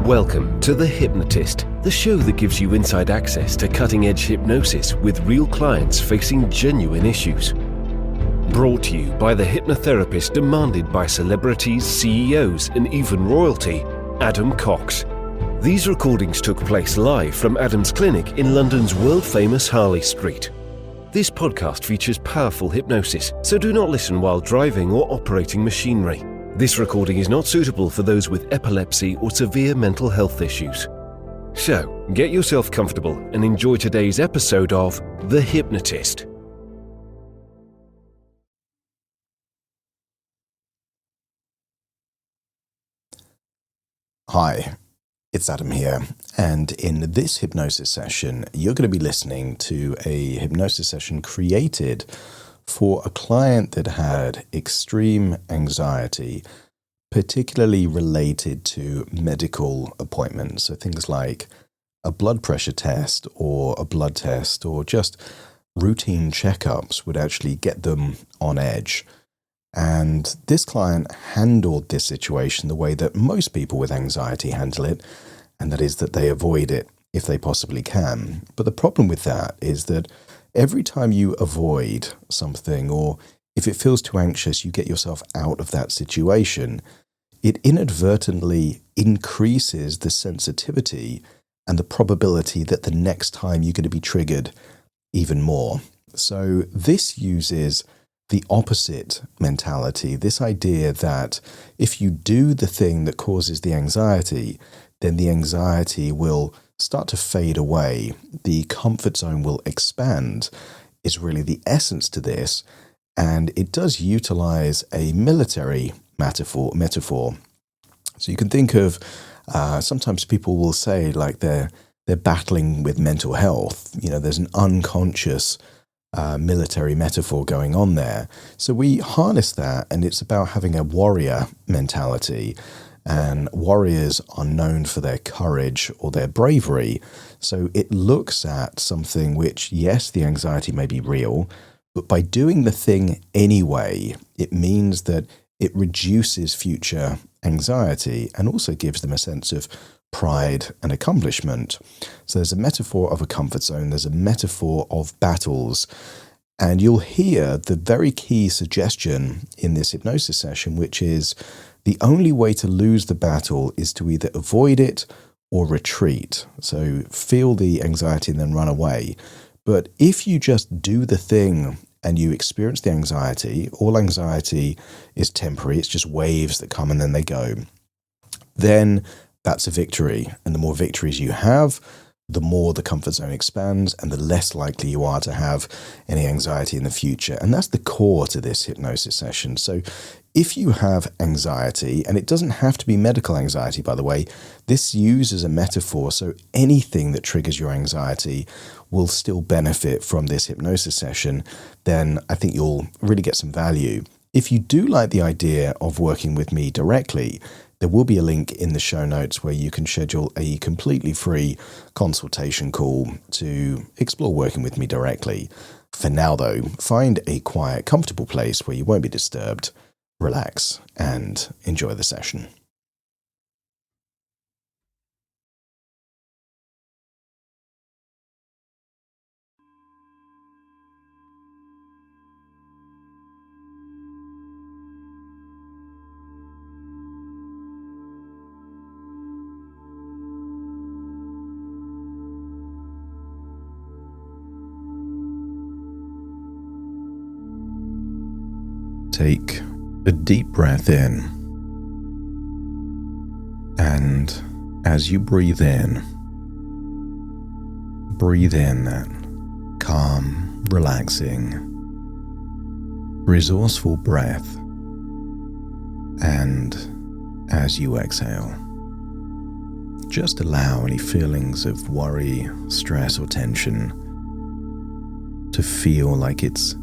Welcome to The Hypnotist, the show that gives you inside access to cutting-edge hypnosis with real clients facing genuine issues. Brought to you by the hypnotherapist demanded by celebrities, CEOs, and even royalty, Adam Cox. These recordings took place live from Adam's clinic in London's world-famous Harley Street. This podcast features powerful hypnosis, so do not listen while driving or operating machinery. This recording is not suitable for those with epilepsy or severe mental health issues. So, get yourself comfortable and enjoy today's episode of The Hypnotist. Hi, it's Adam here, and in this hypnosis session, you're going to be listening to a hypnosis session created for a client that had extreme anxiety, particularly related to medical appointments. So things like a blood pressure test or a blood test or just routine checkups would actually get them on edge. And this client handled this situation the way that most people with anxiety handle it, and that is that they avoid it if they possibly can. But the problem with that is that every time you avoid something, or if it feels too anxious, you get yourself out of that situation, it inadvertently increases the sensitivity and the probability that the next time you're going to be triggered even more. So this uses the opposite mentality, this idea that if you do the thing that causes the anxiety, then the anxiety will start to fade away. The comfort zone will expand, is really the essence to this. And it does utilize a military metaphor. So you can think of, sometimes people will say like they're battling with mental health. You know, there's an unconscious military metaphor going on there. So we harness that, and it's about having a warrior mentality. And warriors are known for their courage or their bravery. So it looks at something which, yes, the anxiety may be real, but by doing the thing anyway, it means that it reduces future anxiety and also gives them a sense of pride and accomplishment. So there's a metaphor of a comfort zone, there's a metaphor of battles, and you'll hear the very key suggestion in this hypnosis session, which is the only way to lose the battle is to either avoid it or retreat. So feel the anxiety and then run away. But if you just do the thing and you experience the anxiety, all anxiety is temporary, it's just waves that come and then they go, then that's a victory. And the more victories you have, the more the comfort zone expands and the less likely you are to have any anxiety in the future. And that's the core to this hypnosis session. So if you have anxiety, and it doesn't have to be medical anxiety, by the way, this uses a metaphor. So anything that triggers your anxiety will still benefit from this hypnosis session. Then I think you'll really get some value. If you do like the idea of working with me directly, there will be a link in the show notes where you can schedule a completely free consultation call to explore working with me directly. For now, though, find a quiet, comfortable place where you won't be disturbed, relax, and enjoy the session. Take a deep breath in, and as you breathe in that calm, relaxing, resourceful breath, and as you exhale, just allow any feelings of worry, stress, or tension to feel like it's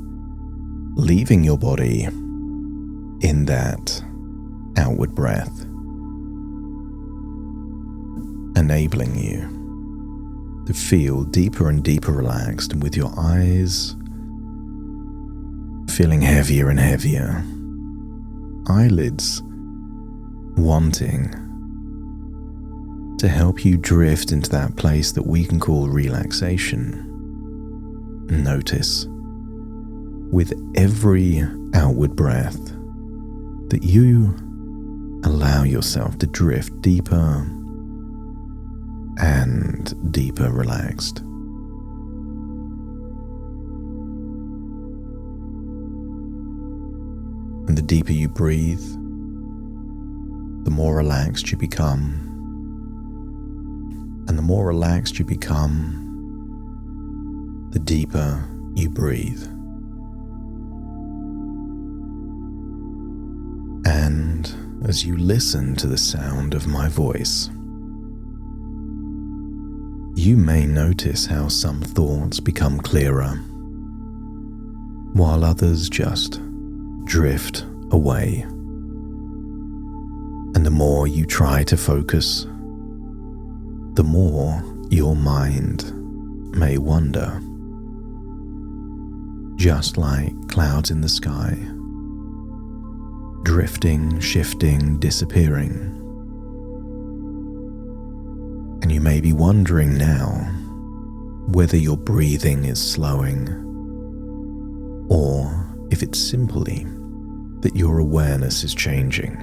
leaving your body in that outward breath, enabling you to feel deeper and deeper relaxed, and with your eyes feeling heavier and heavier, eyelids wanting to help you drift into that place that we can call relaxation. Notice, with every outward breath, that you allow yourself to drift deeper and deeper relaxed. And the deeper you breathe, the more relaxed you become. And the more relaxed you become, the deeper you breathe. And as you listen to the sound of my voice, you may notice how some thoughts become clearer, while others just drift away. And the more you try to focus, the more your mind may wander, just like clouds in the sky, drifting, shifting, disappearing. And you may be wondering now whether your breathing is slowing, or if it's simply that your awareness is changing.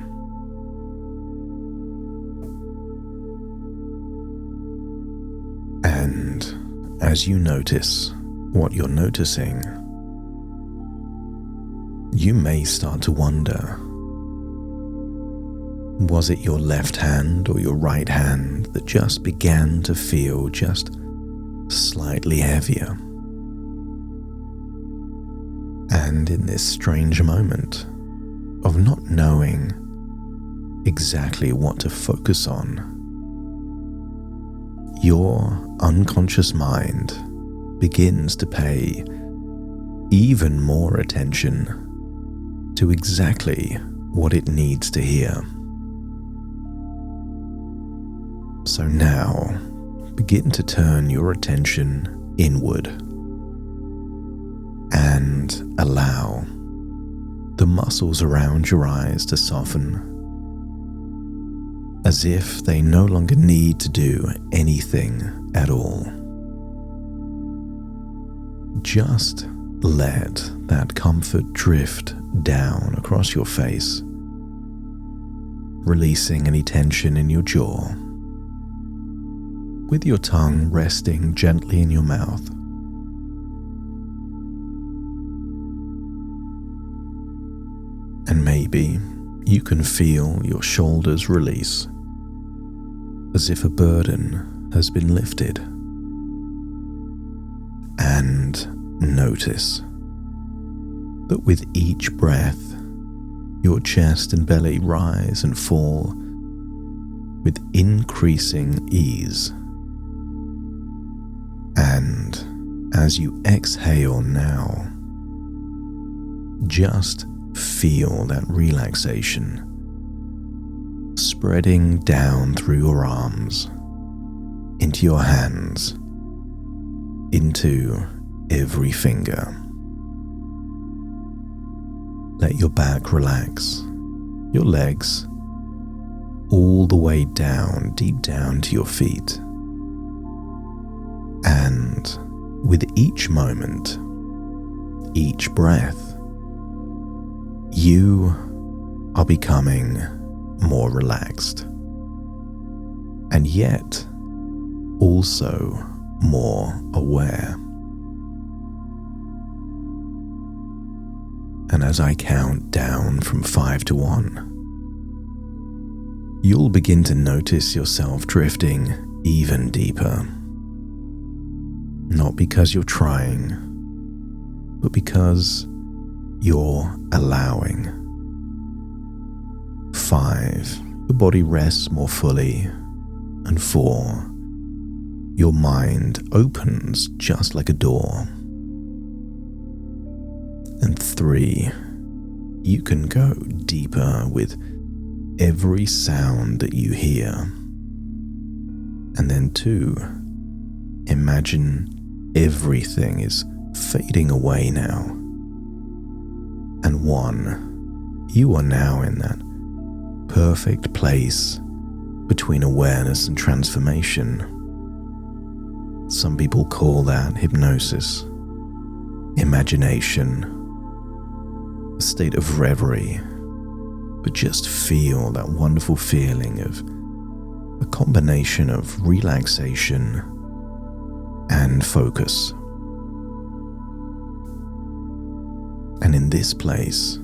And as you notice what you're noticing, you may start to wonder, was it your left hand or your right hand that just began to feel just slightly heavier? And in this strange moment of not knowing exactly what to focus on, your unconscious mind begins to pay even more attention to exactly what it needs to hear. So now, begin to turn your attention inward and allow the muscles around your eyes to soften, as if they no longer need to do anything at all. Just let that comfort drift down across your face, releasing any tension in your jaw, with your tongue resting gently in your mouth. And maybe you can feel your shoulders release, as if a burden has been lifted. And notice that with each breath, your chest and belly rise and fall with increasing ease. And as you exhale now, just feel that relaxation spreading down through your arms, into your hands, into every finger. Let your back relax, your legs, all the way down, deep down to your feet. And with each moment, each breath, you are becoming more relaxed, and yet also more aware. And as I count down from 5 to 1, you'll begin to notice yourself drifting even deeper. Not because you're trying, but because you're allowing. 5, your body rests more fully. And 4, your mind opens just like a door. And 3, you can go deeper with every sound that you hear. And then 2, imagine everything is fading away now. And 1, you are now in that perfect place between awareness and transformation. Some people call that hypnosis, imagination, a state of reverie, but just feel that wonderful feeling of a combination of relaxation and focus. And in this place,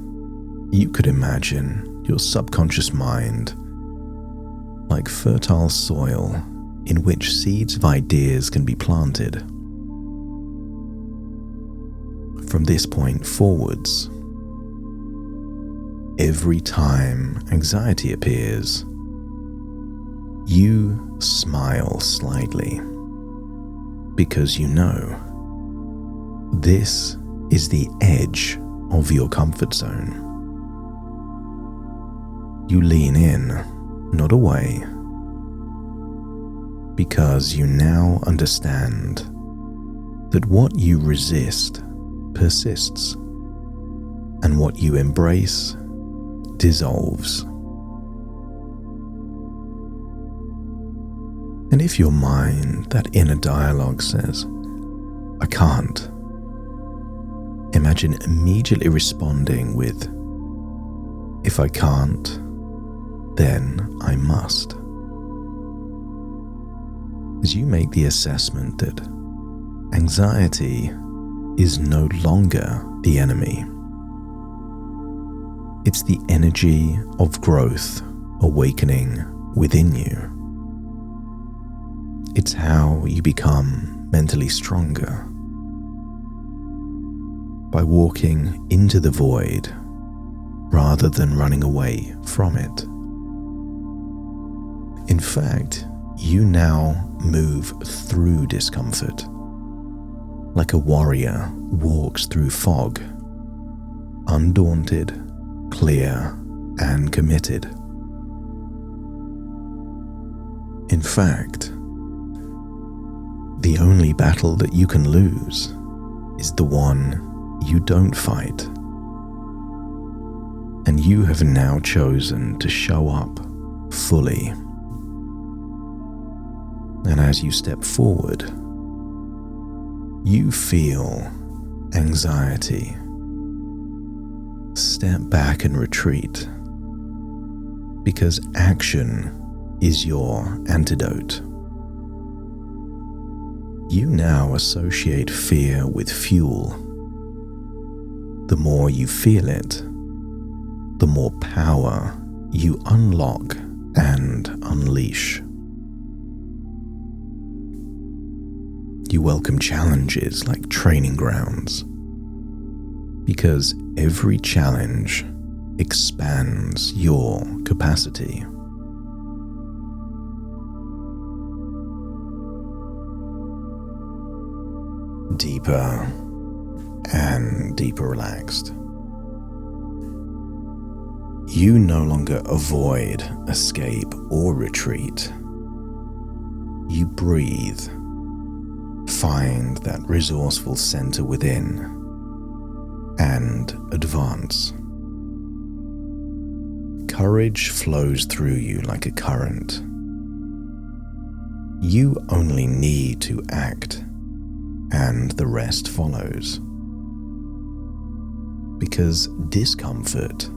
you could imagine your subconscious mind like fertile soil in which seeds of ideas can be planted. From this point forwards, every time anxiety appears, you smile slightly because you know this is the edge of your comfort zone. You lean in, not away, because you now understand that what you resist persists, and what you embrace dissolves. And if your mind, that inner dialogue says, "I can't," imagine immediately responding with, "If I can't, then I must." As you make the assessment that anxiety is no longer the enemy, it's the energy of growth awakening within you. It's how you become mentally stronger, by walking into the void rather than running away from it. In fact, you now move through discomfort like a warrior walks through fog, undaunted, clear, and committed. In fact, the only battle that you can lose is the one you don't fight. And you have now chosen to show up fully. And as you step forward, you feel anxiety step back and retreat, because action is your antidote. You now associate fear with fuel. The more you feel it, the more power you unlock and unleash. You welcome challenges like training grounds, because every challenge expands your capacity. Deeper and deeper relaxed. You no longer avoid, escape, or retreat. You breathe. Find that resourceful center within and advance. Courage flows through you like a current. You only need to act, and the rest follows. Because discomfort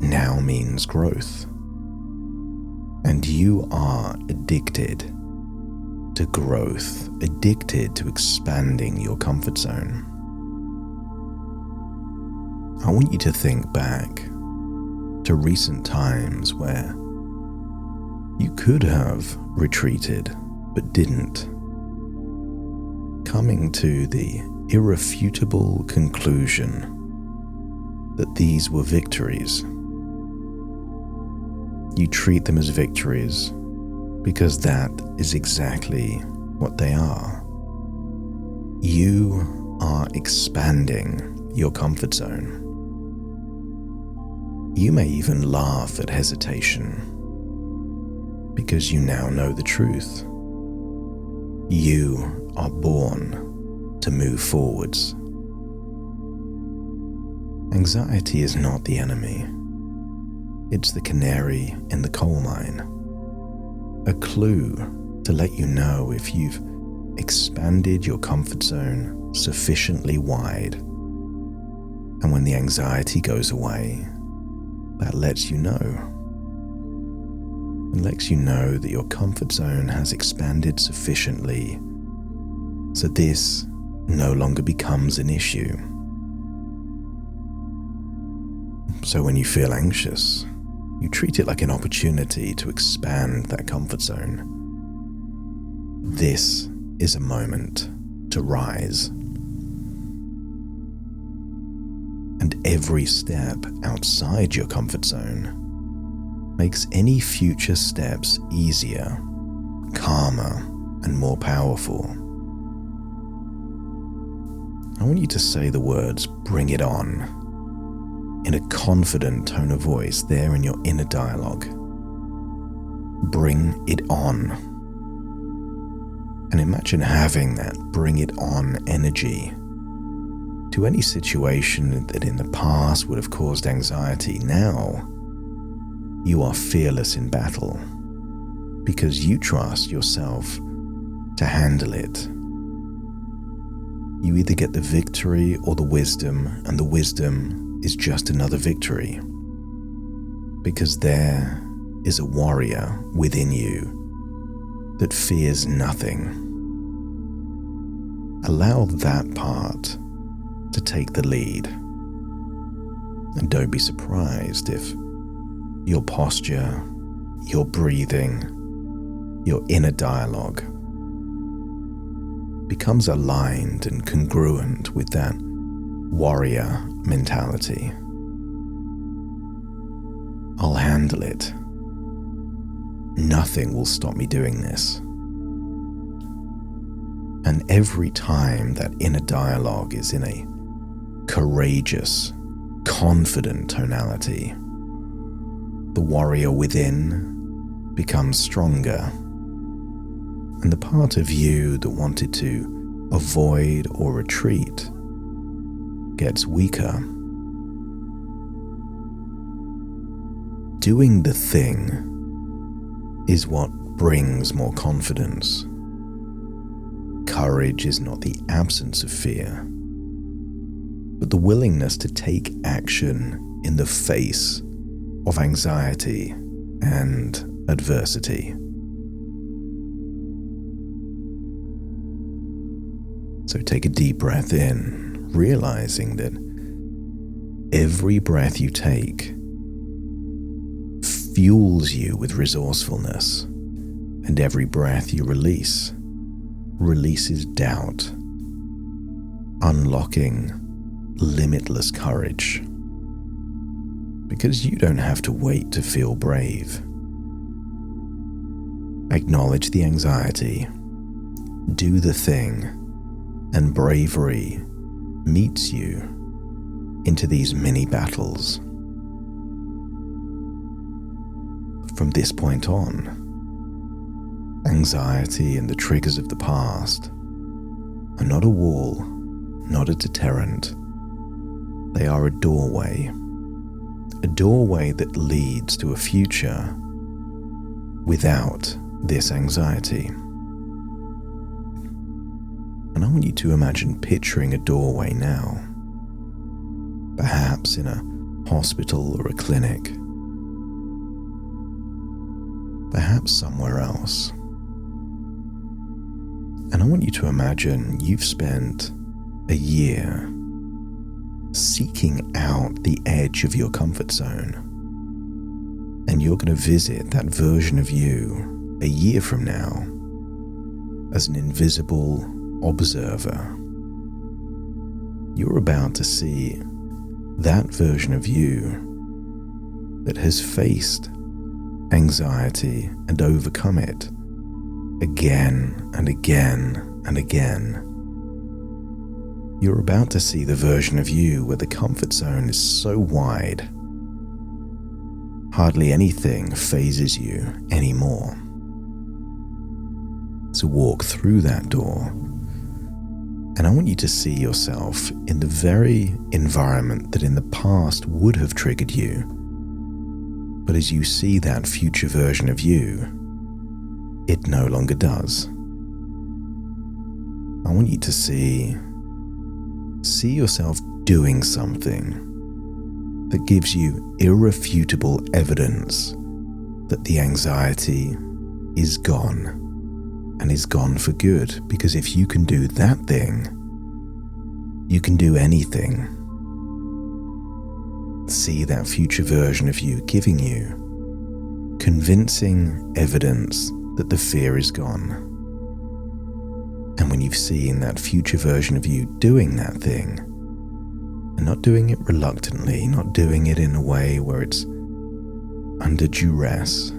now means growth, and you are addicted to growth, addicted to expanding your comfort zone. I want you to think back to recent times where you could have retreated but didn't, coming to the irrefutable conclusion that these were victories. You treat them as victories because that is exactly what they are. You are expanding your comfort zone. You may even laugh at hesitation because you now know the truth. You are born to move forwards. Anxiety is not the enemy. It's the canary in the coal mine. a clue to let you know if you've expanded your comfort zone sufficiently wide. And when the anxiety goes away, that lets you know. It lets you know that your comfort zone has expanded sufficiently so this no longer becomes an issue. So when you feel anxious, you treat it like an opportunity to expand that comfort zone. This is a moment to rise. And every step outside your comfort zone makes any future steps easier, calmer, and more powerful. I want you to say the words, "bring it on," in a confident tone of voice there in your inner dialogue. Bring it on. And imagine having that bring it on energy to any situation that in the past would have caused anxiety. Now, you are fearless in battle because you trust yourself to handle it. You either get the victory or the wisdom, and the wisdom is just another victory. Because there is a warrior within you that fears nothing. Allow that part to take the lead. And don't be surprised if your posture, your breathing, your inner dialogue becomes aligned and congruent with that warrior mentality. I'll handle it. Nothing will stop me doing this. And every time that inner dialogue is in a courageous, confident tonality, the warrior within becomes stronger, and the part of you that wanted to avoid or retreat gets weaker. Doing the thing is what brings more confidence. Courage is not the absence of fear, but the willingness to take action in the face of anxiety and adversity. So take a deep breath in, realizing that every breath you take fuels you with resourcefulness, and every breath you release releases doubt, unlocking limitless courage. Because you don't have to wait to feel brave. Acknowledge the anxiety, do the thing, and bravery meets you into these mini battles. From this point on, anxiety and the triggers of the past are not a wall, not a deterrent. They are a doorway that leads to a future without this anxiety. And I want you to imagine picturing a doorway now, perhaps in a hospital or a clinic, perhaps somewhere else. And I want you to imagine you've spent a year seeking out the edge of your comfort zone, and you're going to visit that version of you a year from now as an invisible observer. You're about to see that version of you that has faced anxiety and overcome it again and again and again. You're about to see the version of you where the comfort zone is so wide, hardly anything phases you anymore. So walk through that door, and I want you to see yourself in the very environment that in the past would have triggered you. But as you see that future version of you, it no longer does. I want you to see yourself doing something that gives you irrefutable evidence that the anxiety is gone, and is gone for good. Because if you can do that thing, you can do anything. See that future version of you giving you convincing evidence that the fear is gone. And when you've seen that future version of you doing that thing, and not doing it reluctantly, not doing it in a way where it's under duress,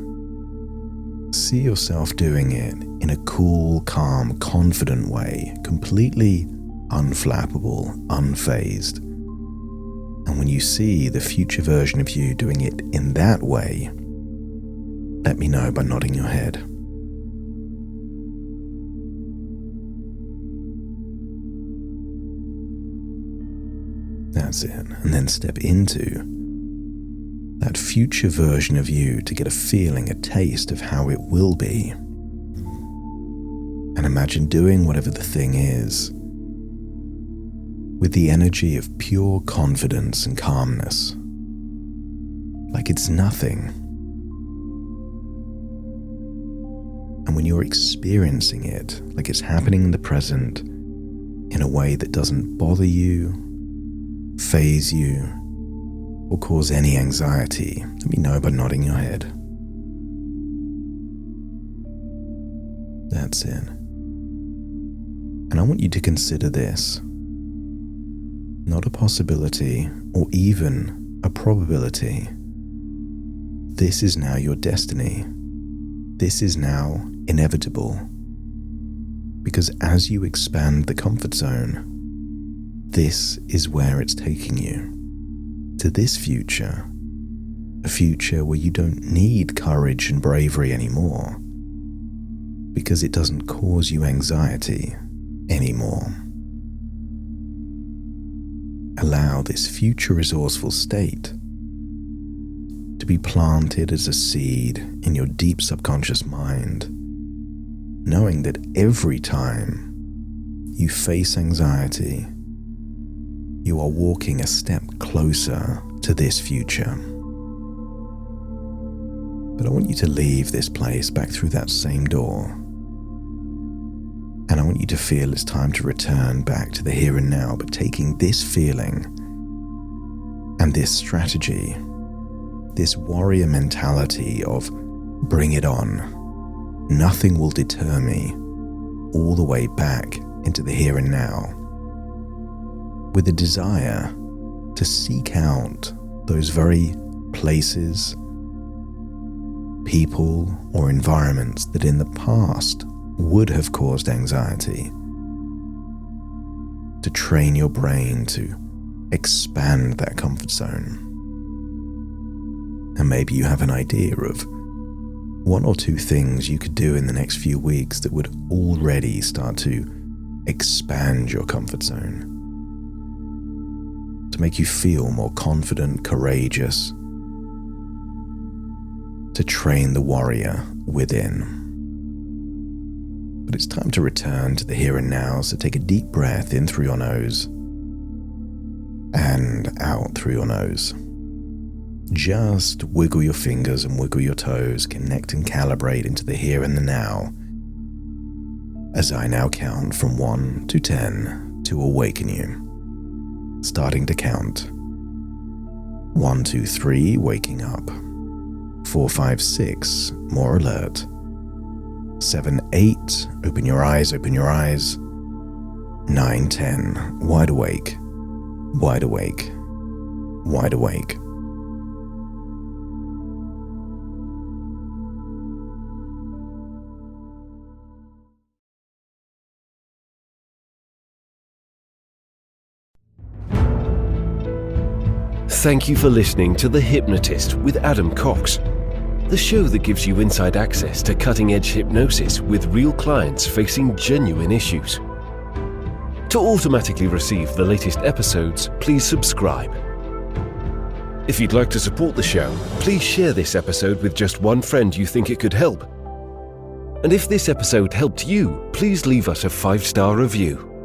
see yourself doing it in a cool, calm, confident way, completely unflappable, unfazed. And when you see the future version of you doing it in that way, let me know by nodding your head. That's it. And then step into that future version of you to get a feeling, a taste of how it will be. And imagine doing whatever the thing is with the energy of pure confidence and calmness, like it's nothing. And when you're experiencing it, like it's happening in the present, in a way that doesn't bother you, faze you, or cause any anxiety, let me know by nodding your head. That's it. And I want you to consider this not a possibility or even a probability. This is now your destiny. This is now inevitable. Because as you expand the comfort zone, this is where it's taking you. To this future. A future where you don't need courage and bravery anymore. Because it doesn't cause you anxiety anymore. Allow this future resourceful state to be planted as a seed in your deep subconscious mind, knowing that every time you face anxiety, you are walking a step closer to this future. But I want you to leave this place back through that same door. And I want you to feel it's time to return back to the here and now, but taking this feeling and this strategy, this warrior mentality of bring it on, nothing will deter me, all the way back into the here and now, with a desire to seek out those very places, people, or environments that in the past would have caused anxiety, to train your brain to expand that comfort zone. And maybe you have an idea of one or two things you could do in the next few weeks that would already start to expand your comfort zone, to make you feel more confident, courageous, to train the warrior within. But it's time to return to the here and now, so take a deep breath in through your nose and out through your nose. Just wiggle your fingers and wiggle your toes, connect and calibrate into the here and the now, as I now count from 1 to 10 to awaken you. Starting to count. 1, 2, 3, waking up. 4, 5, 6, more alert. 7, 8, open your eyes, open your eyes. 9, 10, wide awake, wide awake, wide awake. Thank you for listening to The Hypnotist with Adam Cox, the show that gives you inside access to cutting-edge hypnosis with real clients facing genuine issues. To automatically receive the latest episodes, please subscribe. If you'd like to support the show, please share this episode with just one friend you think it could help. And if this episode helped you, please leave us a 5-star review.